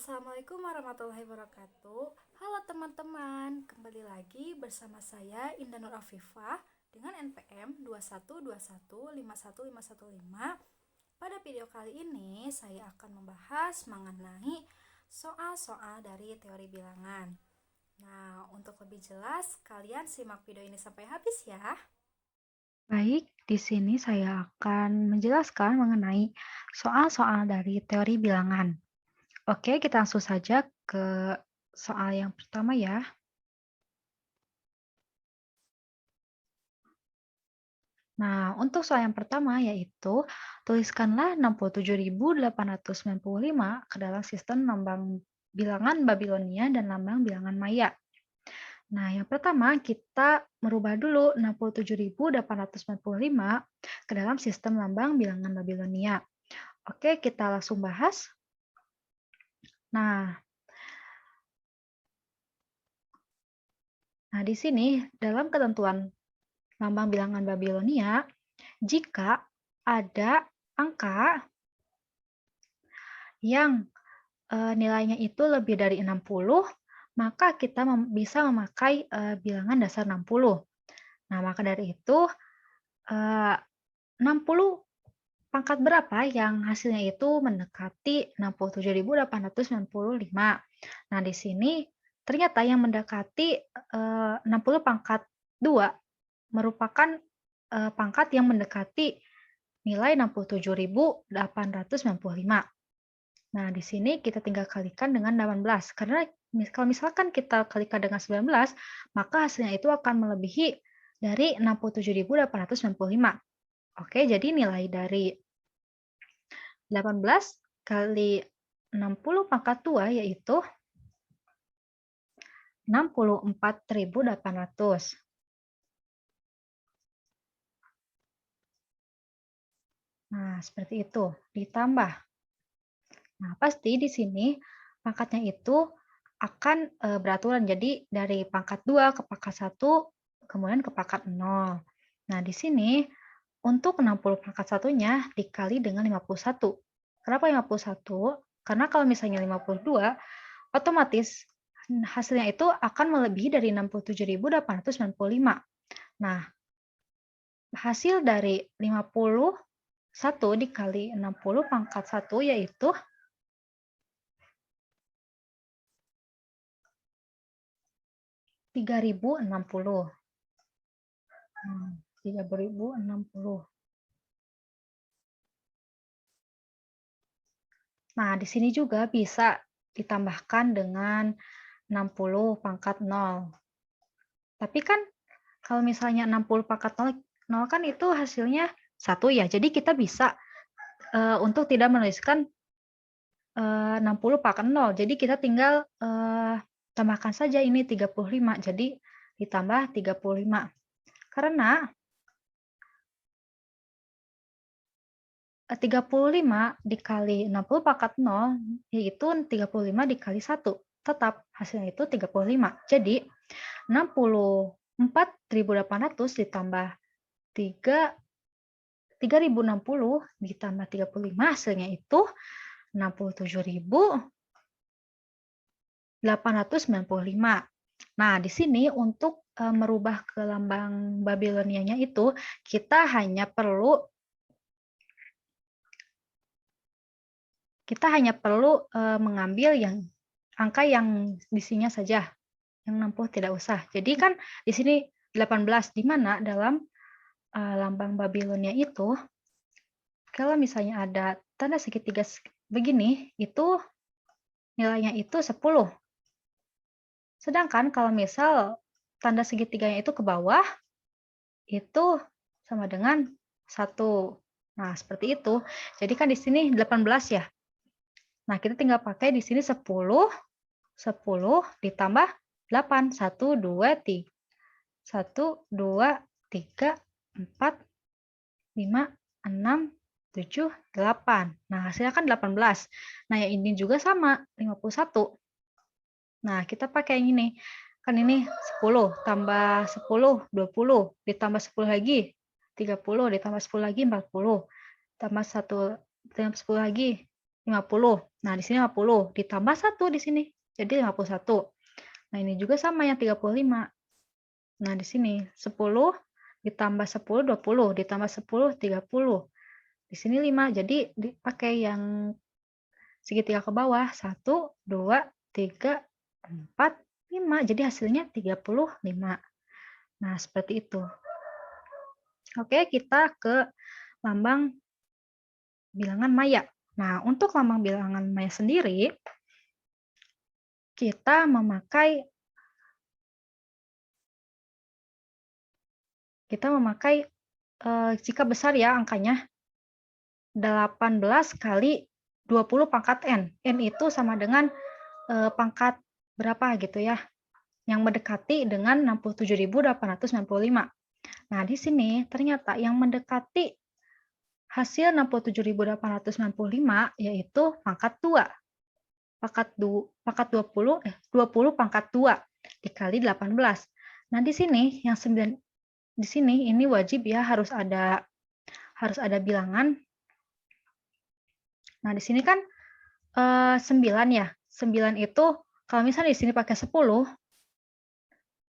Assalamualaikum warahmatullahi wabarakatuh. Halo teman-teman, kembali lagi bersama saya Indah Nur Afifah dengan NPM 212151515. Pada video kali ini saya akan membahas mengenai soal-soal dari teori bilangan. Nah, untuk lebih jelas, kalian simak video ini sampai habis ya. Baik, di sini saya akan menjelaskan mengenai soal-soal dari teori bilangan. Oke, kita langsung saja ke soal yang pertama ya. Nah, untuk soal yang pertama yaitu tuliskanlah 67.895 ke dalam sistem lambang bilangan Babilonia dan lambang bilangan Maya. Nah, yang pertama kita merubah dulu 67.895 ke dalam sistem lambang bilangan Babilonia. Oke, kita langsung bahas. Nah, di sini dalam ketentuan lambang bilangan Babilonia, jika ada angka yang nilainya itu lebih dari 60, maka kita bisa memakai bilangan dasar 60. Nah, maka dari itu 60 pangkat berapa yang hasilnya itu mendekati 67.895. Nah, di sini ternyata yang mendekati 60 pangkat 2 merupakan pangkat yang mendekati nilai 67.895. Nah, di sini kita tinggal kalikan dengan 18. Karena kalau misalkan kita kalikan dengan 19, maka hasilnya itu akan melebihi dari 67.895. Oke, jadi nilai dari 18 kali 60 pangkat 2 yaitu 64.800. Nah, seperti itu. Ditambah. Nah, pasti di sini pangkatnya itu akan beraturan. Jadi dari pangkat 2 ke pangkat 1, kemudian ke pangkat 0. Nah, di sini untuk 60 pangkat satunya dikali dengan 51. Kenapa 51? Karena kalau misalnya 52, otomatis hasilnya itu akan melebihi dari 67.895. Nah, hasil dari 51 dikali 60 pangkat 1 yaitu 3060. 3060. Nah, di sini juga bisa ditambahkan dengan 60 pangkat 0. Tapi kan kalau misalnya 60 pangkat 0 kan itu hasilnya 1 ya. Jadi kita bisa untuk tidak menuliskan 60 pangkat 0. Jadi kita tinggal tambahkan saja ini 35. Jadi ditambah 35. Karena 35 dikali 60 pangkat 0 yaitu 35 dikali 1. Tetap hasilnya itu 35. Jadi 64.800 ditambah 3060 ditambah 35 hasilnya itu 67.895. Nah, di sini untuk merubah ke lambang Babilonianya itu kita hanya perlu mengambil yang angka yang isinya saja, yang 60 tidak usah. Jadi kan di sini 18, di mana dalam lambang Babilonia itu, kalau misalnya ada tanda segitiga begini, itu nilainya itu 10. Sedangkan kalau misal tanda segitiganya itu ke bawah, itu sama dengan 1. Nah, seperti itu. Jadi kan di sini 18 ya. Nah, kita tinggal pakai di sini 10 ditambah 8. 1, 2, 3. 1, 2, 3, 4, 5, 6, 7, 8. Nah, hasilnya kan 18. Nah, yang ini juga sama, 51. Nah, kita pakai yang ini. Kan ini 10, tambah 10, 20. Ditambah 10 lagi, 30. Ditambah 10 lagi, 40. Tambah 1, tambah 10 lagi, 50. Nah, di sini 50 ditambah 1 di sini. Jadi 51. Nah, ini juga sama yang 35. Nah, di sini 10 ditambah 10 20 ditambah 10 30. Di sini 5. Jadi dipakai yang segitiga ke bawah. 1 2 3 4 5. Jadi hasilnya 35. Nah, seperti itu. Oke, kita ke lambang bilangan maya. Nah, untuk lambang bilangan maya sendiri, kita memakai jika besar ya angkanya 18 kali 20 pangkat N. N itu sama dengan pangkat berapa gitu ya, yang mendekati dengan 67.895. Nah, di sini ternyata yang mendekati hasil 67.895 yaitu pangkat 2. Pangkat 20 pangkat 2 dikali 18. Nah, di sini yang 9 di sini ini wajib ya harus ada bilangan. Nah, di sini kan 9 ya. 9 itu kalau misalnya di sini pakai 10,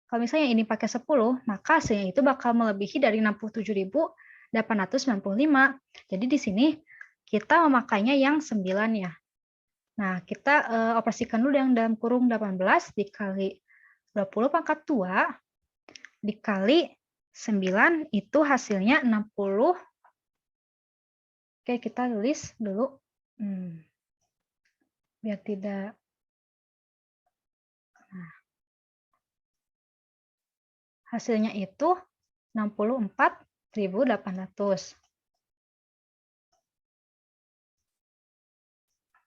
kalau misalnya ini pakai 10, maka hasilnya itu bakal melebihi dari 67.895. Jadi di sini kita memakainya yang 9 ya. Nah, kita operasikan dulu yang dalam kurung 18 dikali 20 pangkat 2 dikali 9 itu hasilnya 60. Oke, kita tulis dulu. Biar tidak. Nah, hasilnya itu 64.800.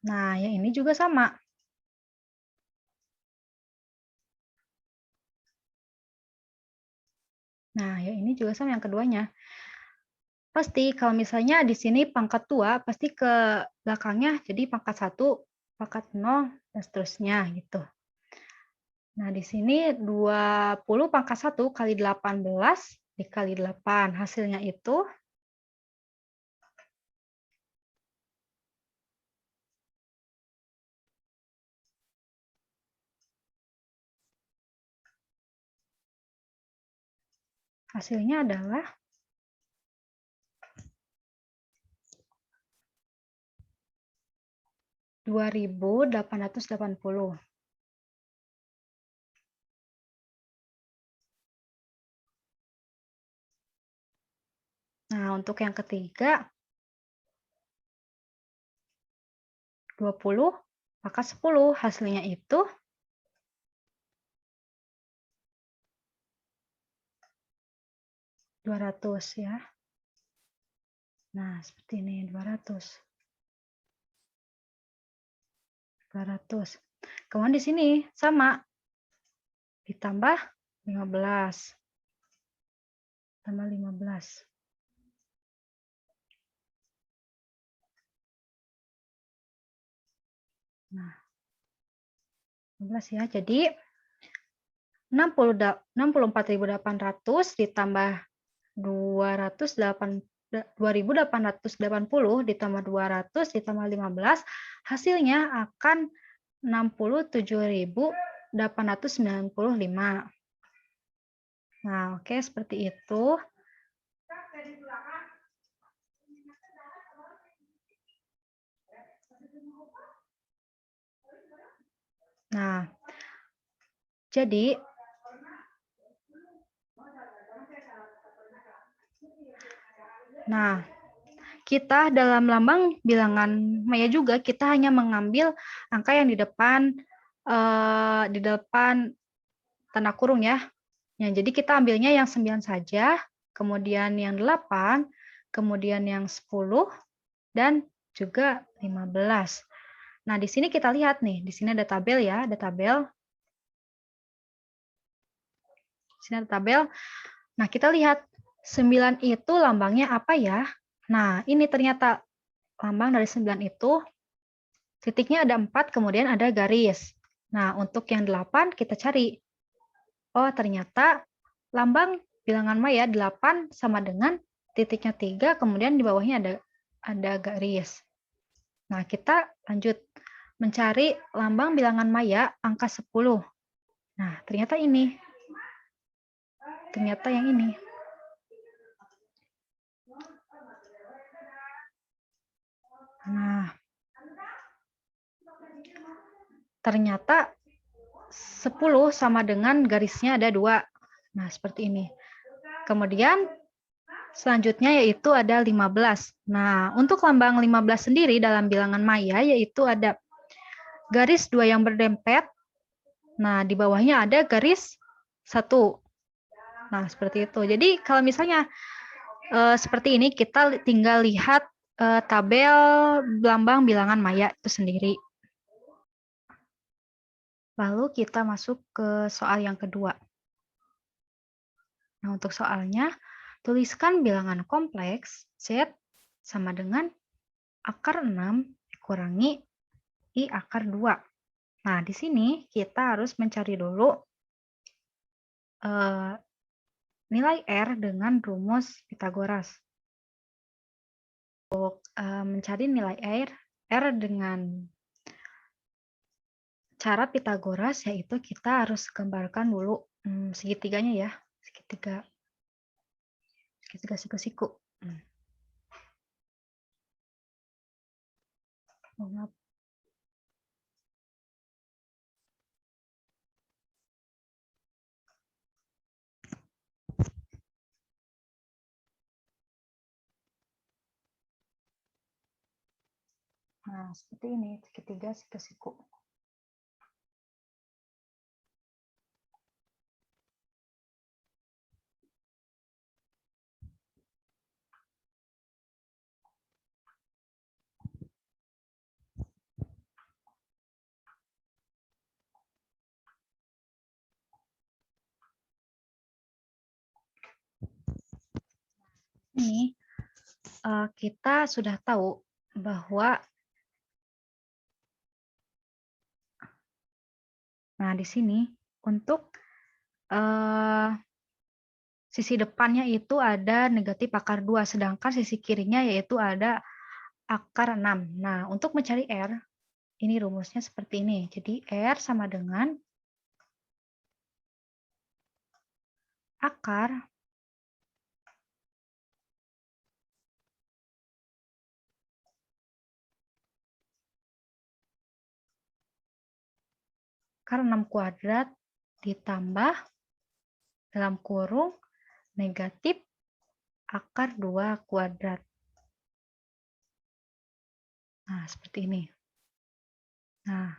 Nah, yang ini juga sama. Nah, yang ini juga sama yang keduanya. Pasti kalau misalnya di sini pangkat 2, pasti ke belakangnya jadi pangkat 1, pangkat 0, dan seterusnya gitu. Nah, di sini 20 pangkat 1 kali 18 dikali 8. Hasilnya itu adalah 2.880. Nah, untuk yang ketiga 20 pangkat 10, hasilnya itu 200 ya. Nah, seperti ini 200. Kemudian di sini sama ditambah 15. Tambah 15. Nah, 15 ya. Jadi 64.800 ditambah 2.880 ditambah 200 ditambah 15, hasilnya akan 67.895. Nah, oke, seperti itu. Nah, jadi kita dalam lambang bilangan maya juga kita hanya mengambil angka yang di depan tanda kurung ya. Ya, jadi kita ambilnya yang 9 saja, kemudian yang 8, kemudian yang 10 dan juga 15. Nah, di sini kita lihat nih, di sini ada tabel ya, ada tabel. Di sini ada tabel. Nah, kita lihat 9 itu lambangnya apa ya? Nah, ini ternyata lambang dari 9 itu titiknya ada 4, kemudian ada garis. Nah, untuk yang 8 kita cari. Oh, ternyata lambang bilangan maya 8 sama dengan titiknya 3, kemudian di bawahnya ada garis. Nah, kita lanjut mencari lambang bilangan maya angka 10. Nah, ternyata ini. Ternyata yang ini. Nah, ternyata 10 sama dengan garisnya ada 2. Nah, seperti ini. Kemudian selanjutnya yaitu ada 15. Nah, untuk lambang 15 sendiri dalam bilangan maya yaitu ada garis 2 yang berdempet. Nah, di bawahnya ada garis 1. Nah, seperti itu. Jadi kalau misalnya seperti ini, kita tinggal lihat tabel lambang bilangan maya itu sendiri. Lalu kita masuk ke soal yang kedua. Nah, untuk soalnya, tuliskan bilangan kompleks Z sama dengan akar 6 dikurangi I akar 2. Nah, di sini kita harus mencari dulu nilai R dengan rumus Pitagoras. Untuk mencari nilai R dengan cara Pitagoras, yaitu kita harus gambarkan dulu segitiganya ya, segitiga siku-siku. Maaf. Nah, seperti ini, segitiga siku-siku. Ini kita sudah tahu bahwa nah di sini untuk sisi depannya itu ada negatif akar 2, sedangkan sisi kirinya yaitu ada akar 6. Nah, untuk mencari R, ini rumusnya seperti ini. Jadi R sama dengan akar akar 6 kuadrat ditambah dalam kurung negatif akar 2 kuadrat. Nah, seperti ini. Nah,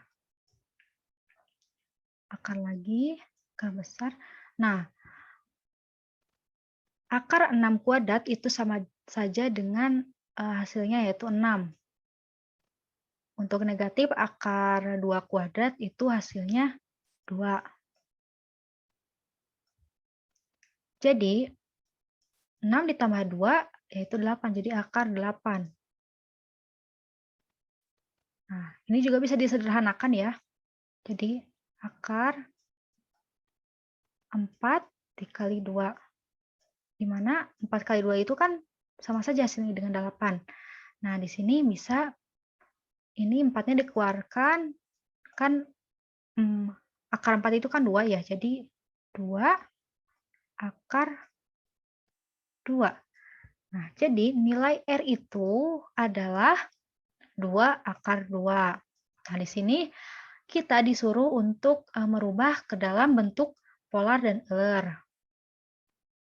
akar lagi, akar besar. Nah, akar 6 kuadrat itu sama saja dengan hasilnya yaitu 6. Untuk negatif akar 2 kuadrat itu hasilnya 2. Jadi, 6 ditambah 2 yaitu 8, jadi akar 8. Nah, ini juga bisa disederhanakan ya. Jadi, akar 4 dikali 2. Di mana 4 kali 2 itu kan sama saja hasilnya dengan 8. Nah, di sini bisa ini 4-nya dikeluarkan, kan akar 4 itu kan 2 ya, jadi 2 akar 2. Nah, jadi nilai R itu adalah 2 akar 2. Nah, di sini kita disuruh untuk merubah ke dalam bentuk polar dan Euler.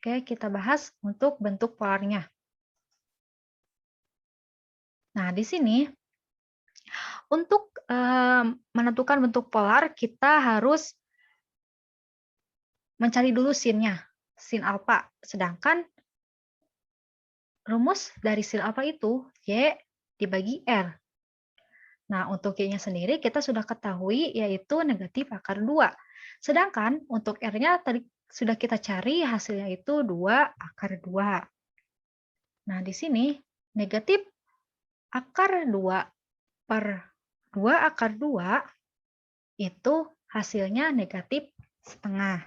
Oke, kita bahas untuk bentuk polarnya. Nah, di sini untuk menentukan bentuk polar, kita harus mencari dulu sin-nya, sin alfa. Sedangkan rumus dari sin alfa itu Y dibagi R. Nah, untuk Y-nya sendiri kita sudah ketahui yaitu negatif akar 2. Sedangkan untuk R-nya tadi sudah kita cari hasilnya itu 2 akar 2. Nah, di sini negatif akar 2 per 2 akar 2 itu hasilnya negatif setengah.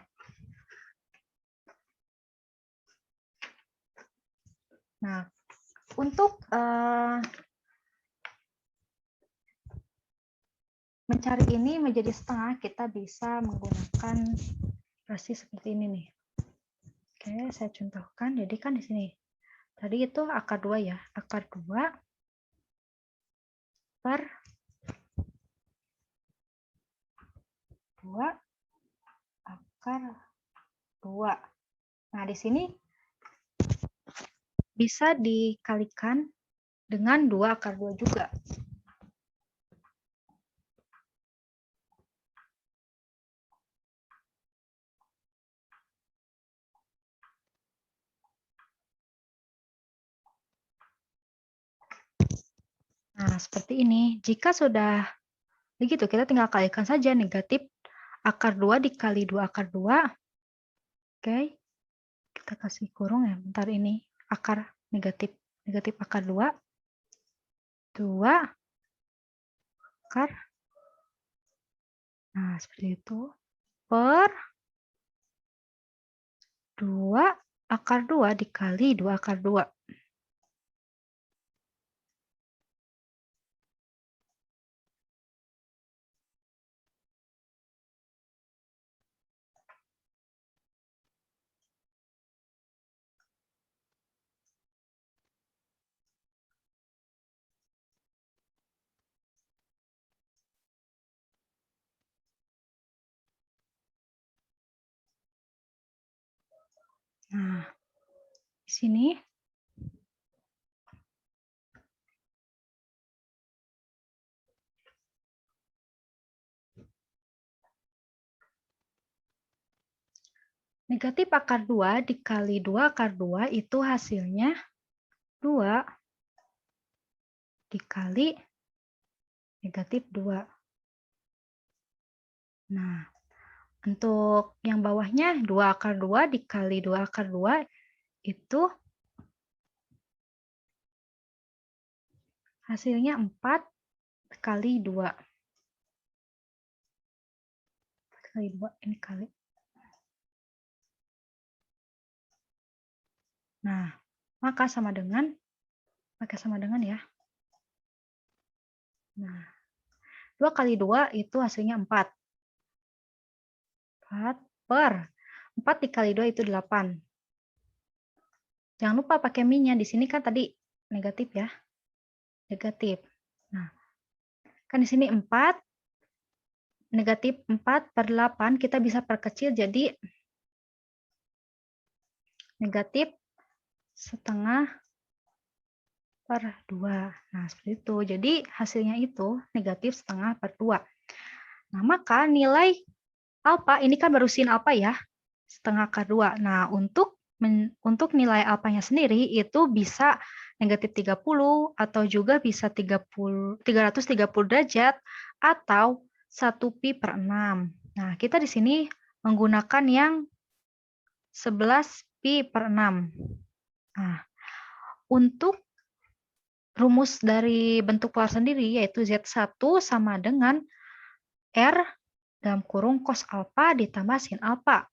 Nah, untuk mencari ini menjadi setengah, kita bisa menggunakan ekspresi seperti ini nih. Oke, saya contohkan. Jadi kan di sini tadi itu akar 2 ya. Akar 2 per 2 akar 2. Nah, di sini bisa dikalikan dengan 2 akar 2 juga. Nah, seperti ini. Jika sudah begitu, kita tinggal kalikan saja negatif akar 2 dikali 2 akar 2. Oke, kita kasih kurung ya, bentar ini. Akar negatif akar 2. 2 akar. Nah, seperti itu. Per 2 akar 2 dikali 2 akar 2. Nah, di sini negatif akar 2 dikali 2 akar 2 itu hasilnya 2 dikali negatif 2. Nah, untuk yang bawahnya 2 akar 2 dikali 2 akar 2 itu hasilnya 4 kali 2. Kali 2 ini kali. Nah, maka sama dengan ya. Nah, 2 kali 2 itu hasilnya 4. 4 per 4 dikali 2 itu 8. Jangan lupa pakai min-nya. Di sini kan tadi negatif ya. Negatif. Nah, kan di sini 4. Negatif 4 per 8 kita bisa perkecil jadi negatif setengah per 2. Nah, seperti itu. Jadi hasilnya itu negatif setengah per 2. Nah, maka nilai alfa, ini kan baru sin alfa ya, setengah akar 2. Nah, untuk nilai alfanya sendiri itu bisa negatif 30 atau juga bisa 330 derajat atau 1 pi per 6. Nah, kita di sini menggunakan yang 11 pi per 6. Nah, untuk rumus dari bentuk polar sendiri yaitu Z1 sama dengan R dalam kurung cos alfa ditambah sin alfa.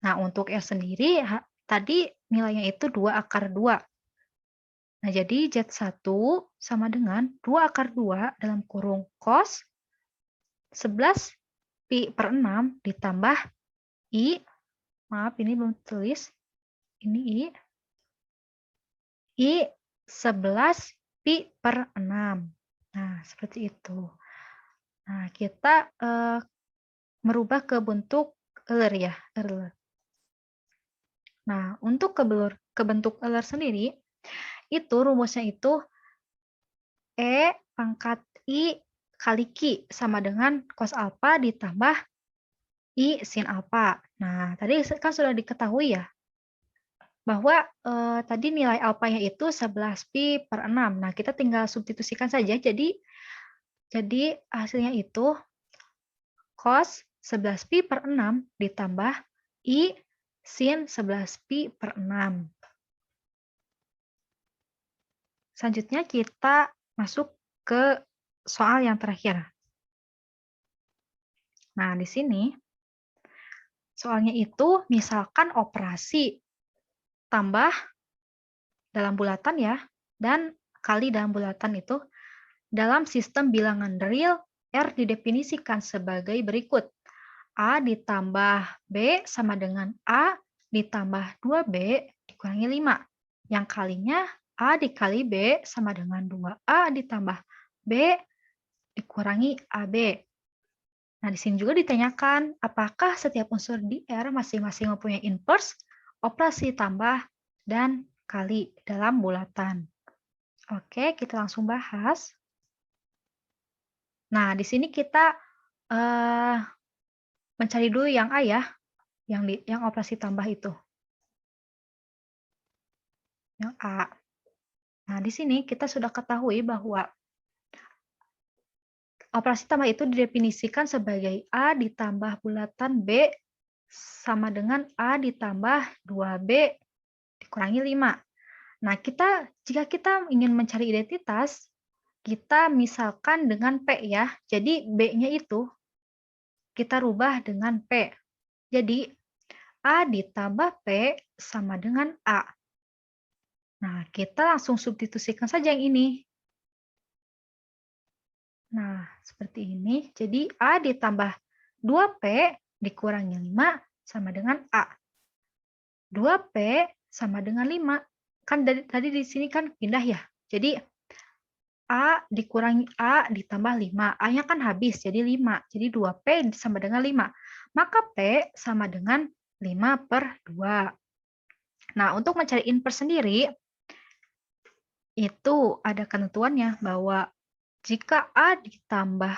Nah, untuk R sendiri tadi nilainya itu 2 akar 2. Nah, jadi Z1 sama dengan 2 akar 2 dalam kurung cos 11 pi per 6 ditambah I, maaf ini belum tulis, ini I 11 pi per 6. Nah, seperti itu. Nah, kita merubah ke bentuk Euler ya, Euler. Nah, untuk ke bentuk Euler sendiri, itu rumusnya itu E pangkat I kali Q sama dengan cos alfa ditambah I sin alfa. Nah, tadi kan sudah diketahui ya, bahwa tadi nilai alfanya itu 11 pi per 6. Nah, kita tinggal substitusikan saja. Jadi hasilnya itu cos 11 pi per 6 ditambah I sin 11 pi per 6. Selanjutnya kita masuk ke soal yang terakhir. Nah, di sini soalnya itu misalkan operasi tambah dalam bulatan ya, dan kali dalam bulatan itu dalam sistem bilangan real R didefinisikan sebagai berikut. A ditambah B sama dengan A ditambah 2B dikurangi 5. Yang kalinya A dikali B sama dengan 2A ditambah B dikurangi AB. Nah, di sini juga ditanyakan, apakah setiap unsur di R masing-masing mempunyai inverse, operasi tambah, dan kali dalam bulatan. Oke, kita langsung bahas. Nah, di sini kita mencari dulu yang A ya, yang operasi tambah itu. Yang A. Nah, di sini kita sudah ketahui bahwa operasi tambah itu didefinisikan sebagai A ditambah bulatan B sama dengan A ditambah 2B dikurangi 5. Nah, jika kita ingin mencari identitas, kita misalkan dengan P ya. Jadi B-nya itu kita rubah dengan P. Jadi A ditambah P sama dengan A. Nah, kita langsung substitusikan saja yang ini. Nah, seperti ini. Jadi A ditambah 2P dikurangi 5 sama dengan A. 2P sama dengan 5. Kan tadi di sini kan pindah ya. Jadi A dikurangi A ditambah 5. A-nya kan habis, jadi 5. Jadi 2P sama dengan 5. Maka P sama dengan 5/2. Nah, untuk mencari inverse sendiri, itu ada ketentuannya bahwa jika A ditambah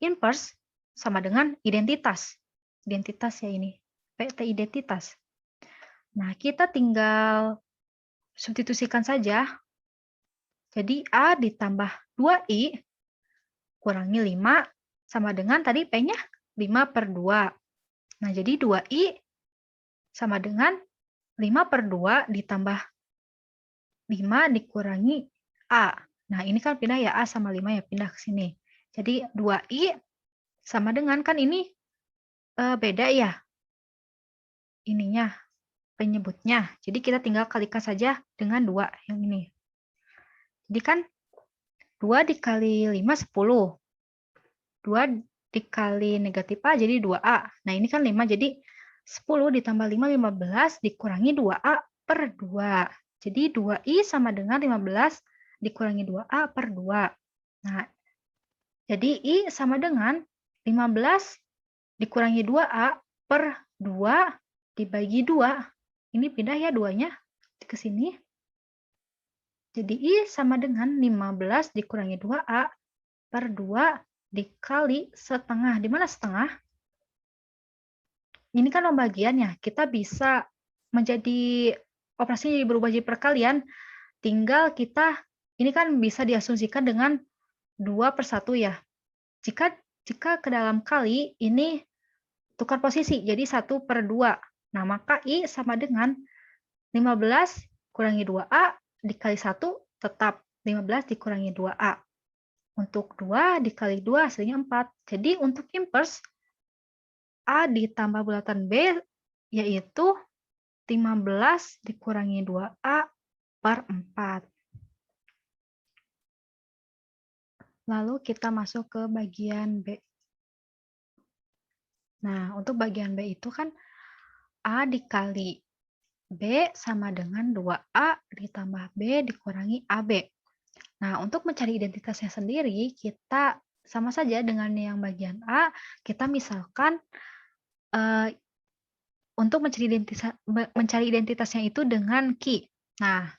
inverse sama dengan identitas. Identitas ya ini, PT identitas. Nah, kita /tinggal substitusikan saja. Jadi A ditambah 2I kurangi 5 sama dengan tadi P-nya 5/2. Nah, jadi 2I sama dengan 5/2 ditambah 5 dikurangi A. Nah, ini kan pindah ya, A sama 5 ya, pindah ke sini. Jadi 2I sama dengan, kan ini beda ya ininya, penyebutnya. Jadi kita tinggal kalikan saja dengan 2 yang ini. Jadi kan 2 dikali 5, 10. 2 dikali negatif A, jadi 2A. Nah, ini kan 5, jadi 10 ditambah 5, 15, dikurangi 2A/2. Jadi 2I sama dengan 15 dikurangi 2A/2. Nah, jadi I sama dengan 15 dikurangi 2A/2 dibagi 2. Ini pindah ya 2-nya ke sini. Jadi I sama dengan 15 dikurangi 2A/2 dikali setengah. Di mana setengah? Ini kan pembagiannya. Kita bisa menjadi operasinya jadi berubah jadi perkalian. Tinggal kita, ini kan bisa diasumsikan dengan 2/1 ya. Jika ke dalam kali, ini tukar posisi, jadi 1/2. Nah, maka I sama dengan 15 kurangi 2A dikali 1 tetap 15 dikurangi 2A. Untuk 2 dikali 2 hasilnya 4. Jadi untuk inverse, A ditambah bulatan B yaitu 15 dikurangi 2A/4. Lalu kita masuk ke bagian B. Nah, untuk bagian B itu kan A dikali B sama dengan 2A ditambah B dikurangi AB. Nah, untuk mencari identitasnya sendiri, kita sama saja dengan yang bagian A, kita misalkan untuk mencari identitasnya itu dengan Q. Nah,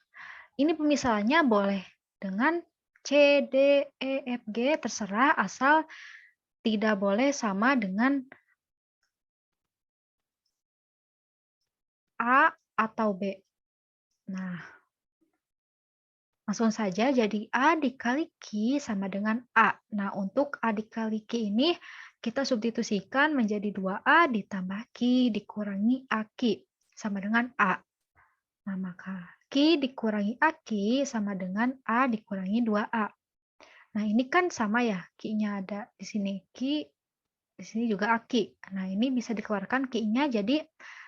ini pemisahannya boleh dengan C, D, E, F, G, terserah asal tidak boleh sama dengan A atau B. Nah, langsung saja jadi A dikali Q sama dengan A. Nah, untuk A dikali Q ini kita substitusikan menjadi 2A ditambah Q dikurangi AQ sama dengan A. Nah, maka Q dikurangi AQ sama dengan A dikurangi 2A. Nah, ini kan sama ya, Q-nya ada di sini. Q, di sini juga AQ. Nah, ini bisa dikeluarkan Q-nya, jadi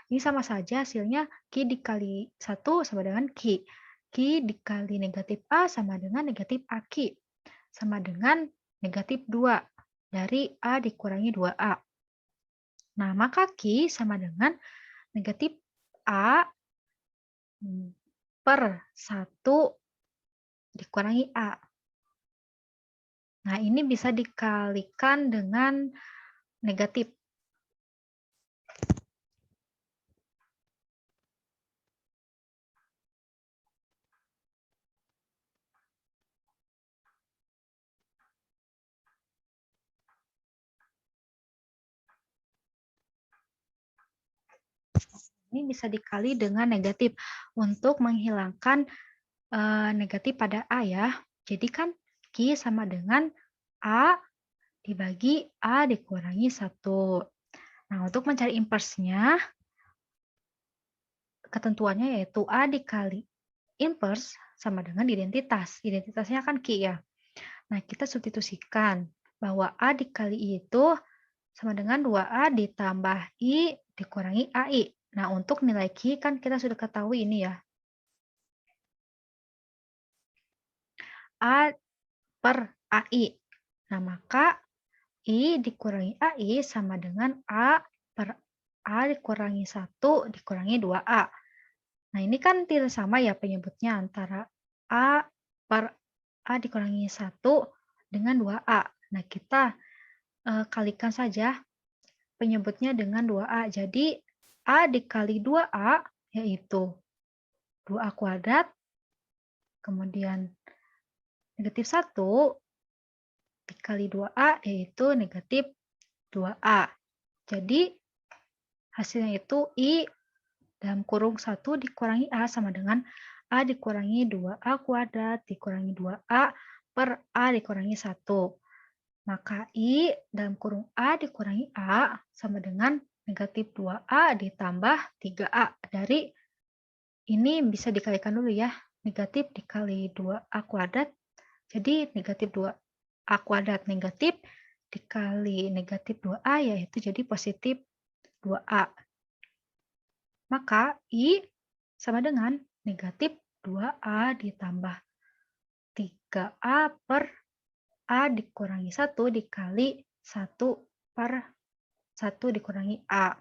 ini sama saja hasilnya Q dikali 1 sama dengan Q. Q dikali negatif A sama dengan negatif AQ. Sama dengan negatif 2. dari A dikurangi 2A. Nah, maka Q sama dengan negatif A per 1 dikurangi A. Nah, ini bisa dikalikan dengan negatif. Ini bisa dikali dengan negatif untuk menghilangkan negatif pada A ya. Jadi kan Q sama dengan A dibagi A dikurangi 1. Nah, untuk mencari inversnya, ketentuannya yaitu A dikali inverse sama dengan identitas. Identitasnya kan Q ya. Nah, kita substitusikan bahwa A dikali I itu sama dengan 2A ditambah I dikurangi AI. Nah, untuk nilai Q kan kita sudah ketahui ini ya. A per AI. Nah, maka I dikurangi AI sama dengan A per A dikurangi 1 dikurangi 2A. Nah, ini kan tidak sama ya penyebutnya antara A per A dikurangi 1 dengan 2A. Nah, kita kalikan saja penyebutnya dengan 2A. Jadi, A dikali 2A yaitu 2A kuadrat, kemudian negatif 1 dikali 2A yaitu negatif 2A. Jadi, hasilnya itu I dalam kurung 1 dikurangi A sama dengan A dikurangi 2A kuadrat dikurangi 2A per A dikurangi 1. Maka I dalam kurung A dikurangi A sama dengan negatif 2A ditambah 3A. Dari ini bisa dikalikan dulu ya. Negatif dikali 2A kuadrat. Jadi negatif 2A kuadrat negatif dikali negatif 2A yaitu jadi positif 2A. Maka I sama dengan negatif 2A ditambah 3A per A dikurangi 1 dikali 1 per 1 dikurangi A.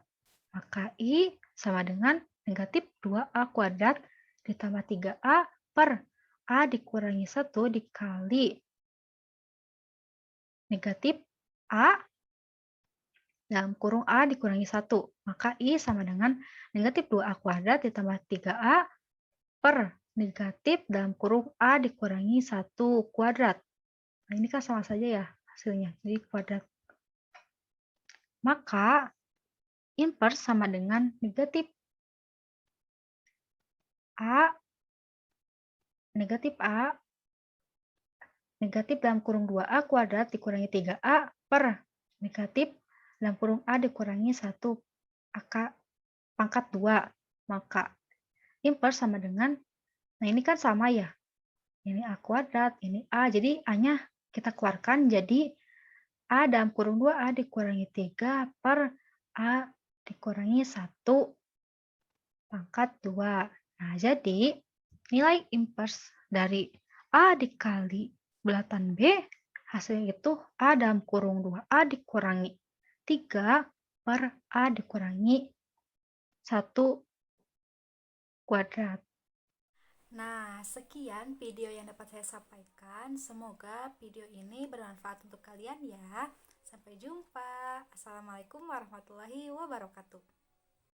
Maka I sama dengan negatif 2A kuadrat ditambah 3A per A dikurangi 1 dikali negatif A dalam kurung A dikurangi 1. Maka I sama dengan negatif 2A kuadrat ditambah 3A per negatif dalam kurung A dikurangi 1 kuadrat. Nah, ini kan sama saja ya hasilnya, jadi kuadrat. Maka, inverse sama dengan negatif A, negatif dalam kurung 2A kuadrat dikurangi 3A per negatif dalam kurung A dikurangi 1 pangkat 2. Maka, inverse sama dengan, nah ini kan sama ya, ini A kuadrat, ini A, jadi A-nya kita keluarkan jadi A dalam kurung 2A dikurangi 3 per A dikurangi 1 pangkat 2. Nah, jadi nilai inverse dari A dikali bulatan B, hasilnya itu A dalam kurung 2A dikurangi 3 per A dikurangi 1 kuadrat. Nah, sekian video yang dapat saya sampaikan. Semoga video ini bermanfaat untuk kalian ya. Sampai jumpa. Assalamualaikum warahmatullahi wabarakatuh.